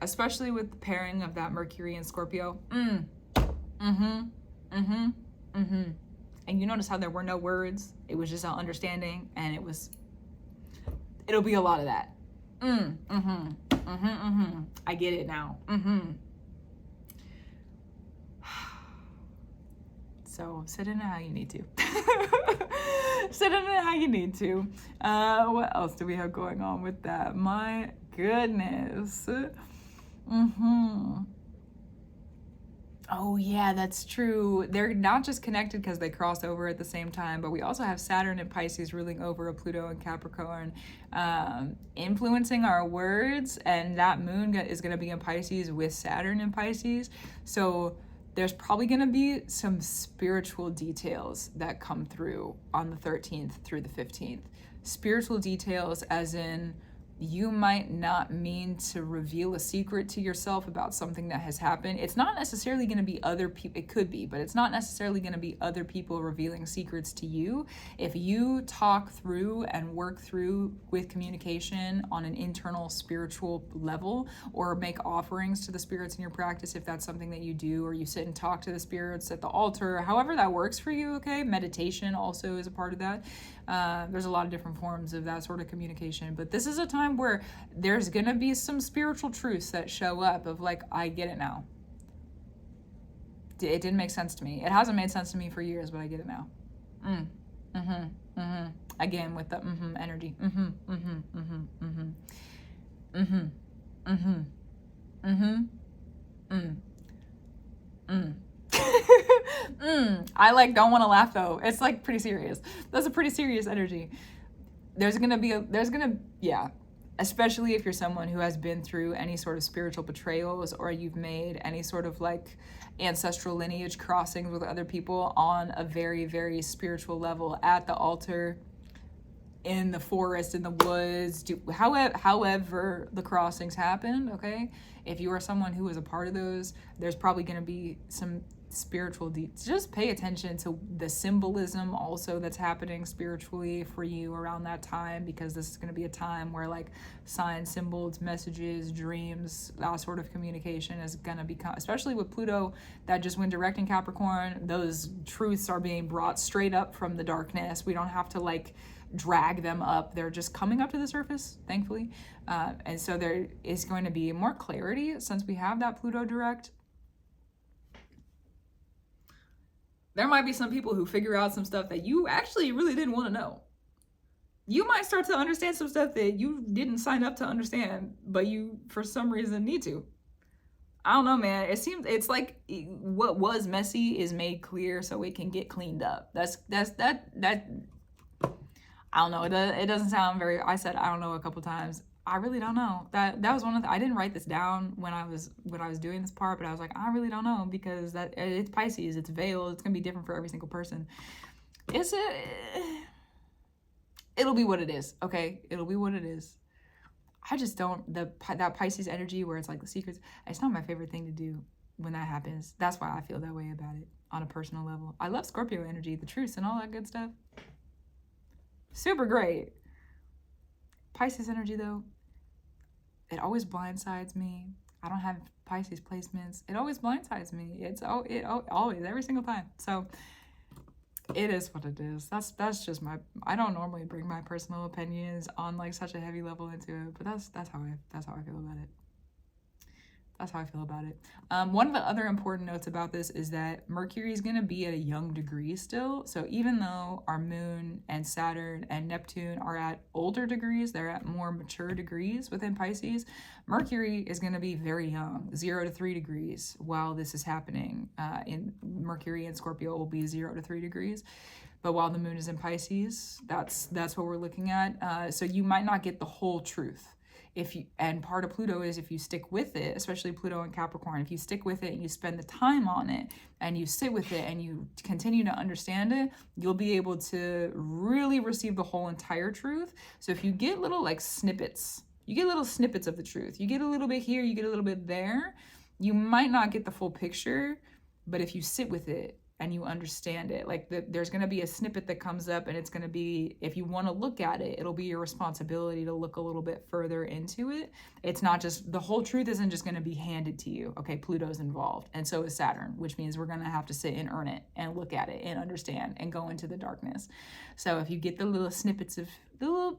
especially with the pairing of that Mercury and Scorpio. And you notice how there were no words. It was just an understanding, and it'll be a lot of that. I get it now. So sit in it how you need to. Sit in it how you need to. What else do we have going on with that? My goodness. Oh yeah, that's true. They're not just connected because they cross over at the same time, but we also have Saturn and Pisces ruling over Pluto and Capricorn, influencing our words, and that moon is going to be in Pisces with Saturn in Pisces. So there's probably going to be some spiritual details that come through on the 13th through the 15th. Spiritual details as in, you might not mean to reveal a secret to yourself about something that has happened. It's not necessarily going to be other people. It could be, but it's not necessarily going to be other people revealing secrets to you. If you talk through and work through with communication on an internal spiritual level, or make offerings to the spirits in your practice, if that's something that you do, or you sit and talk to the spirits at the altar, however that works for you, okay? Meditation also is a part of that. There's a lot of different forms of that sort of communication, but this is a time where there's gonna be some spiritual truths that show up of like, I get it now. It didn't make sense to me. It hasn't made sense to me for years, but I get it now. Again, with the energy. I like don't want to laugh though. It's like pretty serious. That's a pretty serious energy. Yeah. especially if you're someone who has been through any sort of spiritual betrayals, or you've made any sort of like ancestral lineage crossings with other people on a very, very spiritual level, at the altar, in the forest, in the woods, however the crossings happened, okay? If you are someone who was a part of those, there's probably going to be some spiritual just pay attention to the symbolism also that's happening spiritually for you around that time, because this is going to be a time where like signs, symbols, messages, dreams, that sort of communication is going to become, especially with Pluto that just went direct in Capricorn, those truths are being brought straight up from the darkness. We don't have to like drag them up, they're just coming up to the surface, thankfully. And so there is going to be more clarity since we have that Pluto direct. There might be some people who figure out some stuff that you actually really didn't want to know. You might start to understand some stuff that you didn't sign up to understand, but you for some reason need to. I don't know, man. It's like what was messy is made clear so it can get cleaned up. That I don't know. It doesn't sound very, I said I don't know a couple times. I really don't know. That was one of the, I didn't write this down when I was doing this part, but I was like, I really don't know, because that it's Pisces, it's veiled, it's gonna be different for every single person. It'll be what it is, okay? It'll be what it is. I just don't, that Pisces energy where it's like the secrets, it's not my favorite thing to do when that happens. That's why I feel that way about it on a personal level. I love Scorpio energy, the truths and all that good stuff. Super great. Pisces energy though, it always blindsides me. I don't have Pisces placements. It always blindsides me. It always, every single time. So it is what it is. That's just my, I don't normally bring my personal opinions on like such a heavy level into it, but that's how I feel about it. That's how I feel about it. One of the other important notes about this is that Mercury is going to be at a young degree still. So even though our moon and Saturn and Neptune are at older degrees, they're at more mature degrees within Pisces, Mercury is going to be very young, 0 to 3 degrees while this is happening. In Mercury and Scorpio will be 0 to 3 degrees. But while the moon is in Pisces, that's what we're looking at. So you might not get the whole truth. And part of Pluto is if you stick with it, especially Pluto and Capricorn, if you stick with it and you spend the time on it and you sit with it and you continue to understand it, you'll be able to really receive the whole entire truth. So if you get little like snippets, you get little snippets of the truth, you get a little bit here, you get a little bit there, you might not get the full picture, but if you sit with it and you understand it, like there's going to be a snippet that comes up, and it's going to be, if you want to look at it, it'll be your responsibility to look a little bit further into it. It's not just, the whole truth isn't just going to be handed to you. Okay, Pluto's involved, and so is Saturn, which means we're going to have to sit and earn it and look at it and understand and go into the darkness. So if you get the little snippets of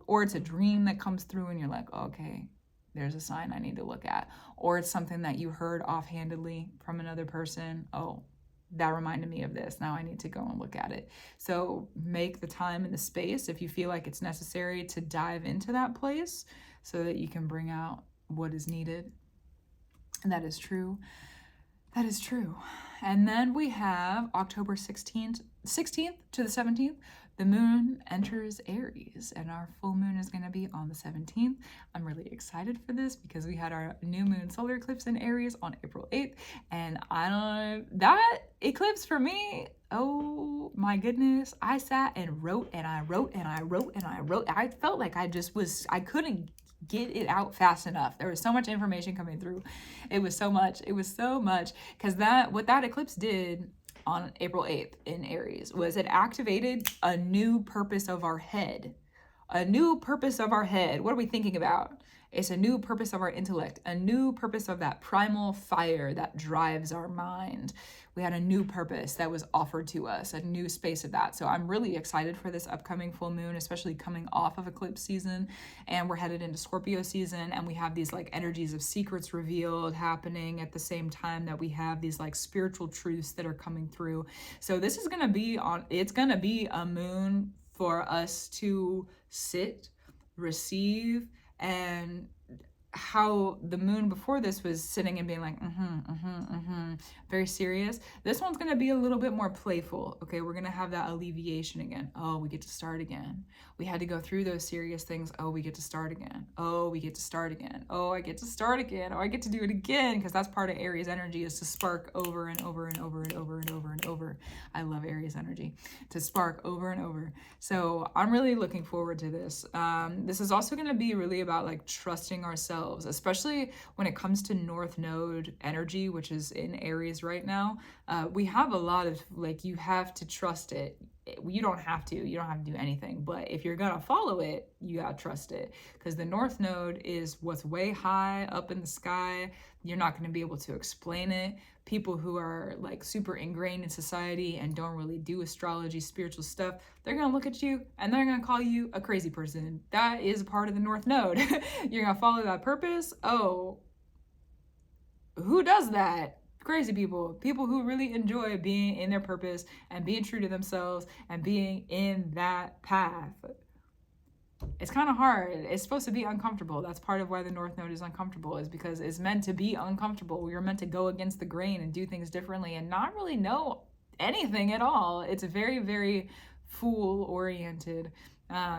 or it's a dream that comes through and you're like, okay, there's a sign I need to look at, or it's something that you heard offhandedly from another person, oh, that reminded me of this, now I need to go and look at it. So make the time and the space, if you feel like it's necessary, to dive into that place so that you can bring out what is needed. And that is true. That is true. And then we have October 16th to the 17th. The moon enters Aries, and our full moon is going to be on the 17th. I'm really excited for this because we had our new moon solar eclipse in Aries on April 8th, and that eclipse for me, oh my goodness, I sat and wrote and I wrote and I wrote and I wrote. I felt like I couldn't get it out fast enough. There was so much information coming through. It was so much, because what that eclipse did on April 8th in Aries was it activated a new purpose of our head. A new purpose of our head. What are we thinking about? It's a new purpose of our intellect, a new purpose of that primal fire that drives our mind. We had a new purpose that was offered to us, a new space of that. So I'm really excited for this upcoming full moon, especially coming off of eclipse season, and we're headed into Scorpio season, and we have these like energies of secrets revealed happening at the same time that we have these like spiritual truths that are coming through. So this is going to be it's going to be a moon for us to sit, receive, and how the moon before this was sitting and being like, very serious. This one's going to be a little bit more playful. Okay, we're going to have that alleviation again. Oh, we get to start again. We had to go through those serious things. Oh, we get to start again. Oh, we get to start again. Oh, I get to start again. Oh, I get to do it again, because that's part of Aries energy, is to spark over and over and over and over and over and over. I love Aries energy, to spark over and over. So I'm really looking forward to this. This is also going to be really about like trusting ourselves, especially when it comes to North Node energy, which is in Aries right now. We have a lot of like, you have to trust it. You don't have to do anything, but if you're gonna follow it, you gotta trust it, because the North Node is what's way high up in the sky. You're not going to be able to explain it. People who are like super ingrained in society and don't really do astrology, spiritual stuff, they're gonna look at you and they're gonna call you a crazy person. That is a part of the North Node. You're gonna follow that purpose. Oh, who does that? Crazy people who really enjoy being in their purpose and being true to themselves and being in that path. It's kind of hard. It's supposed to be uncomfortable. That's part of why the North Node is uncomfortable, is because it's meant to be uncomfortable. We're meant to go against the grain and do things differently and not really know anything at all. It's very, very fool oriented.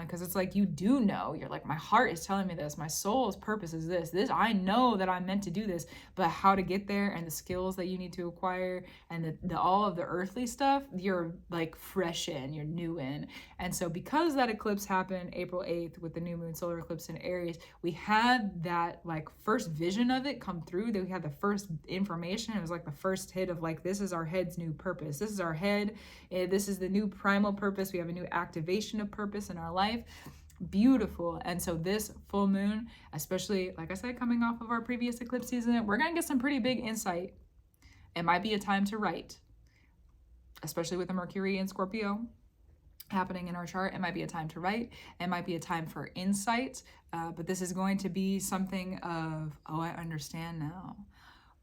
Because it's like, you do know, you're like, my heart is telling me this, my soul's purpose is this, I know that I'm meant to do this, but how to get there and the skills that you need to acquire and the all of the earthly stuff, you're like fresh in, you're new in. And so because that eclipse happened April 8th with the new moon solar eclipse in Aries, we had that like first vision of it come through, that we had the first information. It was like the first hit of like, this is our head's new purpose. This is our head. This is the new primal purpose. We have a new activation of purpose in our life. Beautiful. And so this full moon, especially like I said, coming off of our previous eclipse season, we're gonna get some pretty big insight. It might be a time to write, especially with the Mercury in Scorpio happening in our chart. It might be a time to write. It might be a time for insight. But this is going to be something of, oh, I understand now.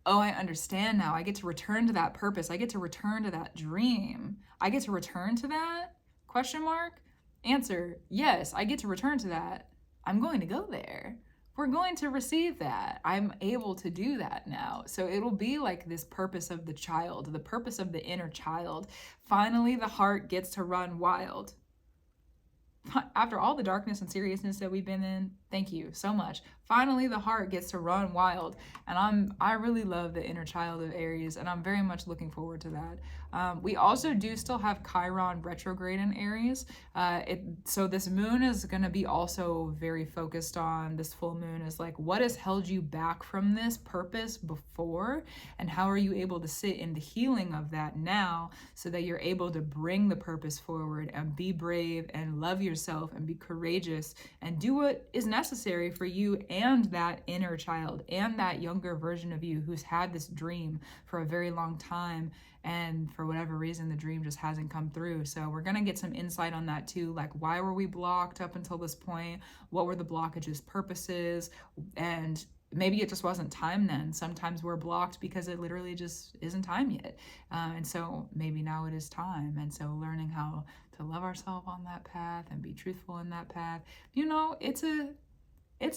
Oh, I understand now. I get to return to that purpose. I get to return to that dream. I get to return to that? Question mark? Answer, yes, I get to return to that. I'm going to go there. We're going to receive that. I'm able to do that now. So it'll be like this purpose of the child, the purpose of the inner child. Finally, the heart gets to run wild. After all the darkness and seriousness that we've been in, thank you so much. Finally, the heart gets to run wild. And I really love the inner child of Aries, and I'm very much looking forward to that. We also do still have Chiron retrograde in Aries. So this moon is going to be also very focused on, this full moon is like, what has held you back from this purpose before? And how are you able to sit in the healing of that now, so that you're able to bring the purpose forward and be brave and love yourself and be courageous and do what is necessary for you and that inner child and that younger version of you who's had this dream for a very long time, and for whatever reason the dream just hasn't come through. So we're going to get some insight on that too, like why were we blocked up until this point, what were the blockages, purposes, and maybe it just wasn't time then. Sometimes we're blocked because it literally just isn't time yet, and so maybe now it is time. And so learning how to love ourselves on that path and be truthful in that path, you know, it's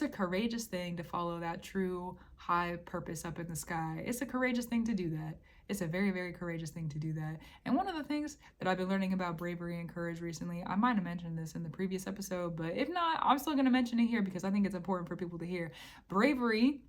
a courageous thing to follow that true high purpose up in the sky. It's a courageous thing to do that. It's a very, very courageous thing to do that. And one of the things that I've been learning about bravery and courage recently, I might have mentioned this in the previous episode, but if not, I'm still going to mention it here because I think it's important for people to hear. Bravery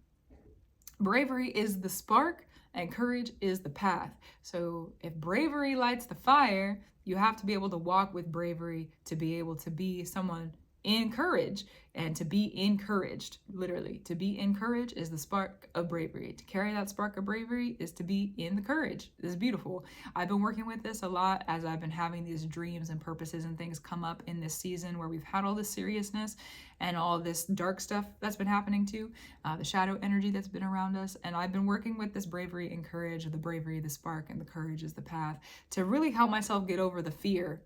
is the spark and courage is the path. So if bravery lights the fire, you have to be able to walk with bravery to be able to be someone in courage and to be encouraged. Literally, to be encouraged is the spark of bravery. To carry that spark of bravery is to be in the courage. This is beautiful. I've been working with this a lot as I've been having these dreams and purposes and things come up in this season where we've had all this seriousness and all this dark stuff that's been happening too, the shadow energy that's been around us. And I've been working with this bravery and courage, the bravery, the spark, and the courage is the path, to really help myself get over the fear.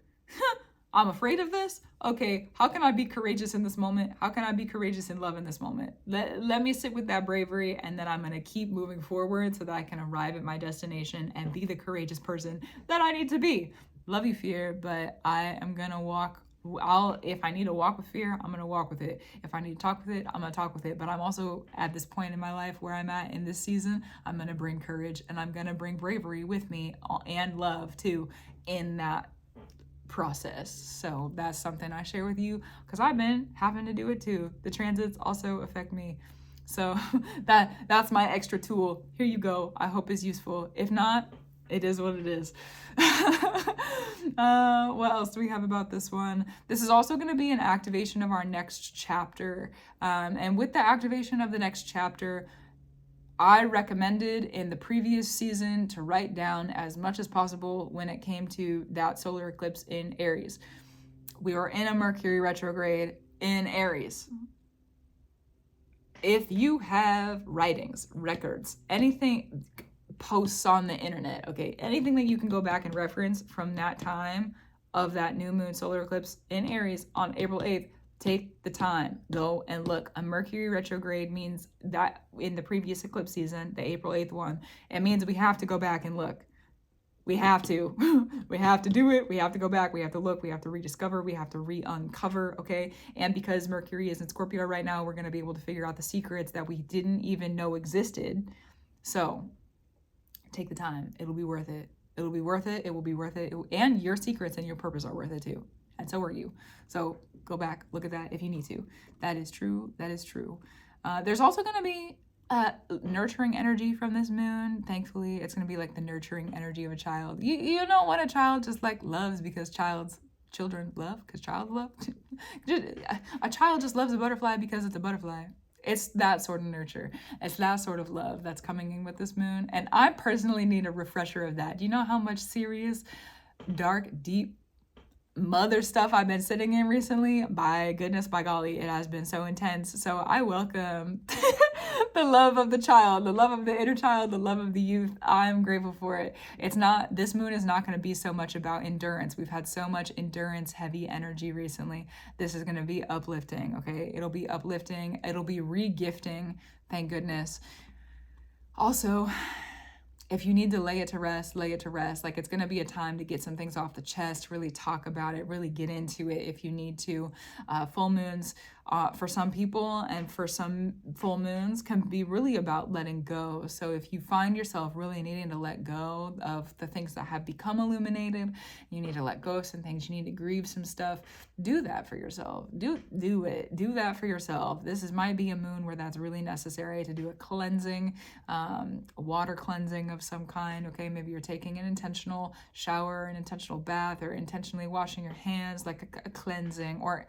I'm afraid of this. Okay, how can I be courageous in this moment? How can I be courageous in love in this moment? Let me sit with that bravery, and then I'm going to keep moving forward so that I can arrive at my destination and be the courageous person that I need to be. Love you, fear, but I am going to walk if I need to walk with fear, I'm gonna walk with it. If I need to talk with it, I'm gonna talk with it. But I'm also at this point in my life where I'm at in this season, I'm gonna bring courage and I'm gonna bring bravery with me, and love too, in that process. So that's something I share with you because I've been having to do it too. The transits also affect me. So that's my extra tool. Here you go. I hope it's useful. If not, it is what it is. What else do we have about this one? This is also going to be an activation of our next chapter. And with the activation of the next chapter, I recommended in the previous season to write down as much as possible when it came to that solar eclipse in Aries. We were in a Mercury retrograde in Aries. If you have writings, records, anything, posts on the internet, okay, anything that you can go back and reference from that time of that new moon solar eclipse in Aries on April 8th, take the time, go and look. A Mercury retrograde means that in the previous eclipse season, the April 8th one, it means we have to go back and look. We have to. We have to do it. We have to go back. We have to look. We have to rediscover. We have to re-uncover, okay? And because Mercury is in Scorpio right now, we're going to be able to figure out the secrets that we didn't even know existed. So take the time. It'll be worth it. It'll be worth it. It will be worth it. And your secrets and your purpose are worth it too. And so are you. So go back, look at that if you need to. That is true. That is true. There's also going to be nurturing energy from this moon. Thankfully, it's going to be like the nurturing energy of a child. You know what a child just like loves because children love because child love. A child just loves a butterfly because it's a butterfly. It's that sort of nurture. It's that sort of love that's coming in with this moon. And I personally need a refresher of that. Do you know how much serious, dark, deep mother stuff I've been sitting in recently? By goodness, by golly, it has been so intense. So I welcome the love of the child, the love of the inner child, the love of the youth. I'm grateful for it. This moon is not going to be so much about endurance. We've had so much endurance heavy energy recently. This is going to be uplifting, okay? It'll be uplifting. It'll be re-gifting, thank goodness. Also, if you need to lay it to rest, lay it to rest. Like, it's going to be a time to get some things off the chest, really talk about it, really get into it if you need to. Full moons, for some people and for some full moons, can be really about letting go. So if you find yourself really needing to let go of the things that have become illuminated, you need to let go of some things, you need to grieve some stuff, do that for yourself. Do it. Do that for yourself. Might be a moon where that's really necessary to do a cleansing, water cleansing of some kind. Okay, maybe you're taking an intentional shower, an intentional bath, or intentionally washing your hands, like a cleansing. Or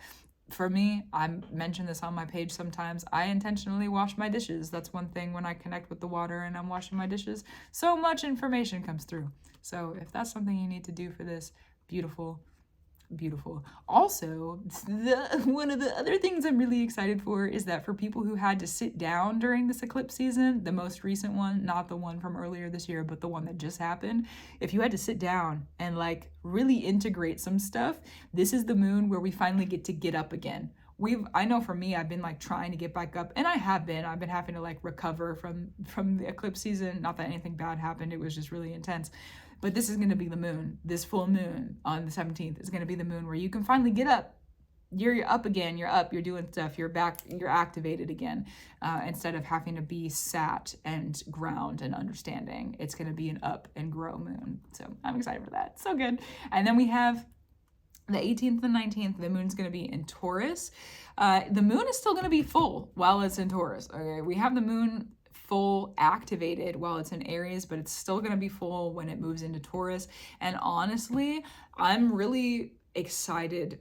for me, I mention this on my page sometimes, I intentionally wash my dishes. That's one thing when I connect with the water and I'm washing my dishes. So much information comes through. So if that's something you need to do for this, beautiful. Beautiful. Also, one of the other things I'm really excited for is that for people who had to sit down during this eclipse season, the most recent one, not the one from earlier this year, but the one that just happened, if you had to sit down and like really integrate some stuff, this is the moon where we finally get to get up again. I know for me, I've been like trying to get back up, and I've been having to like recover from the eclipse season. Not that anything bad happened, it was just really intense. But this is going to be the moon. This full moon on the 17th is going to be the moon where you can finally get up. You're up again. You're up. You're doing stuff. You're back. You're activated again. Instead of having to be sat and ground and understanding, it's going to be an up and grow moon. So I'm excited for that. So good. And then we have the 18th and 19th, the moon's going to be in Taurus. The moon is still going to be full while it's in Taurus. Okay, we have the moon full activated while it's in Aries, but it's still going to be full when it moves into Taurus. And honestly, I'm really excited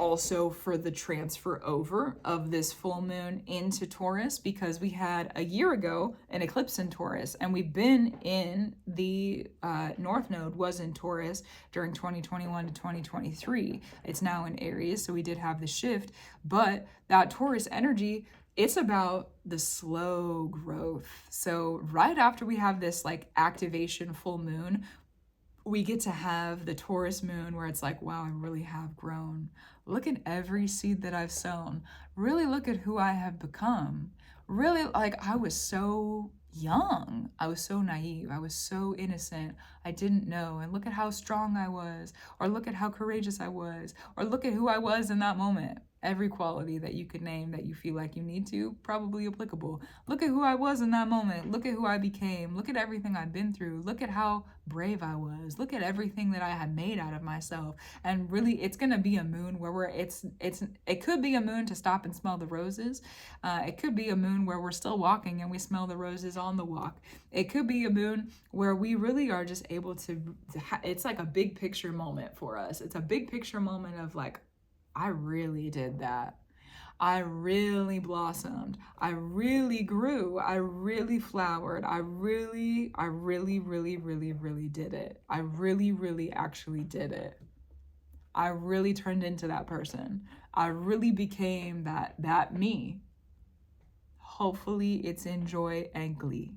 also for the transfer over of this full moon into Taurus, because we had a year ago an eclipse in Taurus, and we've been in the North Node was in Taurus during 2021 to 2023. It's now in Aries, so we did have the shift, but that Taurus energy, it's about the slow growth. So right after we have this like activation full moon, we get to have the Taurus moon where it's like, wow, I really have grown. Look at every seed that I've sown. Really look at who I have become. Really, like, I was so young. I was so naive. I was so innocent. I didn't know. And look at how strong I was, or look at how courageous I was, or look at who I was in that moment. Every quality that you could name that you feel like you need to, probably applicable. Look at who I was in that moment. Look at who I became. Look at everything I've been through. Look at how brave I was. Look at everything that I had made out of myself. And really, it's gonna be a moon where it could be a moon to stop and smell the roses. It could be a moon where we're still walking and we smell the roses on the walk. It could be a moon where we really are just able to it's like a big picture moment for us. It's a big picture moment of like, I really did that. I really blossomed. I really grew. I really flowered. I really did it. I really actually did it. I really turned into that person. I really became that me. Hopefully it's in joy and glee.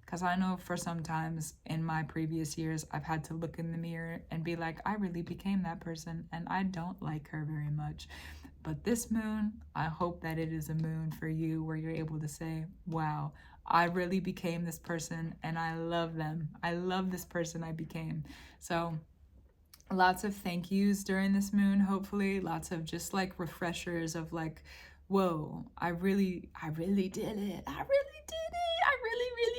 Because I know for sometimes in my previous years, I've had to look in the mirror and be like, I really became that person and I don't like her very much. But this moon, I hope that it is a moon for you where you're able to say, wow, I really became this person and I love them. I love this person I became. So lots of thank yous during this moon, hopefully. Lots of just like refreshers of like, whoa, I really did it. I really did it. I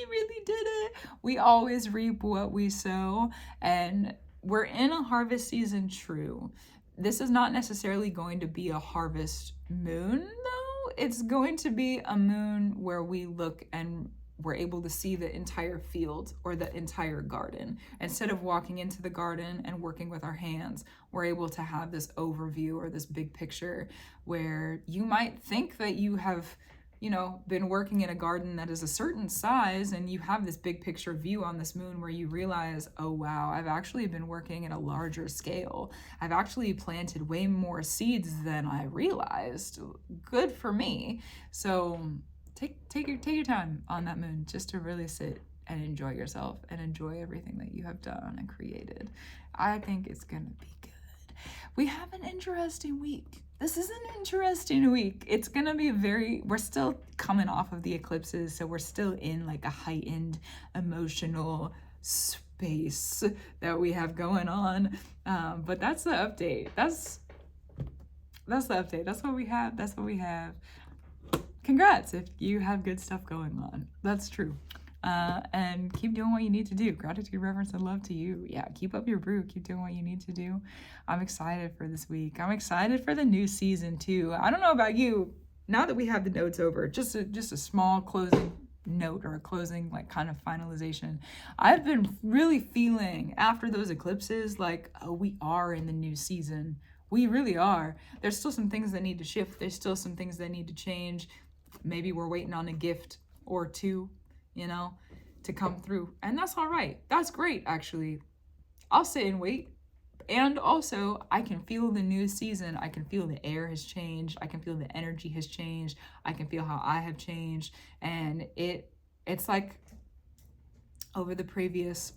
really did it. We always reap what we sow, and we're in a harvest season, true. This is not necessarily going to be a harvest moon, though. It's going to be a moon where we look and we're able to see the entire field or the entire garden. Instead of walking into the garden and working with our hands, we're able to have this overview or this big picture where you might think that you have, been working in a garden that is a certain size and you have this big picture view on this moon where you realize, oh wow, I've actually been working at a larger scale. I've actually planted way more seeds than I realized. Good for me. So take your time on that moon just to really sit and enjoy yourself and enjoy everything that you have done and created. I think it's gonna be good. We have an interesting week. This is an interesting week. It's gonna be we're still coming off of the eclipses, so we're still in like a heightened emotional space that we have going on. But that's the update. That's the update. That's what we have. Congrats if you have good stuff going on. That's true. And keep doing what you need to do. Gratitude, reverence, and love to you. Yeah, keep up your brew. Keep doing what you need to do. I'm excited for this week. I'm excited for the new season too. I don't know about you. Now that we have the notes over, just a small closing note or a closing like kind of finalization. I've been really feeling after those eclipses like, oh, we are in the new season. We really are. There's still some things that need to shift. There's still some things that need to change. Maybe we're waiting on a gift or two, to come through. And that's all right. That's great, actually. I'll sit and wait. And also, I can feel the new season. I can feel the air has changed. I can feel the energy has changed. I can feel how I have changed. And it's like over the previous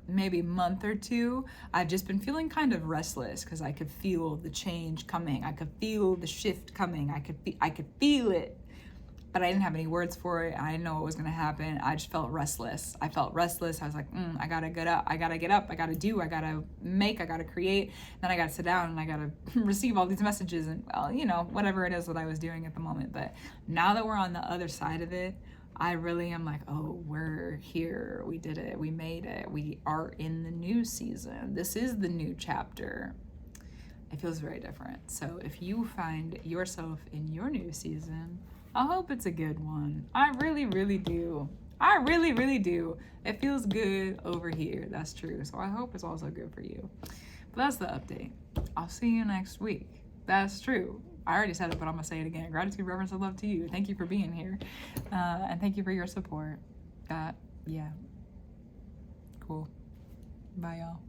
maybe month or two, I've just been feeling kind of restless because I could feel the change coming. I could feel the shift coming. I could feel it. But I didn't have any words for it. I didn't know what was going to happen. I just felt restless. I was like, I got to get up. I got to do, I got to make, I got to create. Then I got to sit down and I got to receive all these messages and, whatever it is that I was doing at the moment. But now that we're on the other side of it, I really am like, oh, we're here. We did it. We made it. We are in the new season. This is the new chapter. It feels very different. So if you find yourself in your new season, I hope it's a good one. I really do. I really do. It feels good over here. That's true. So I hope it's also good for you. But that's the update. I'll see you next week. That's true. I already said it, but I'm going to say it again. Gratitude, reverence, and love to you. Thank you for being here. And thank you for your support. Yeah. Cool. Bye, y'all.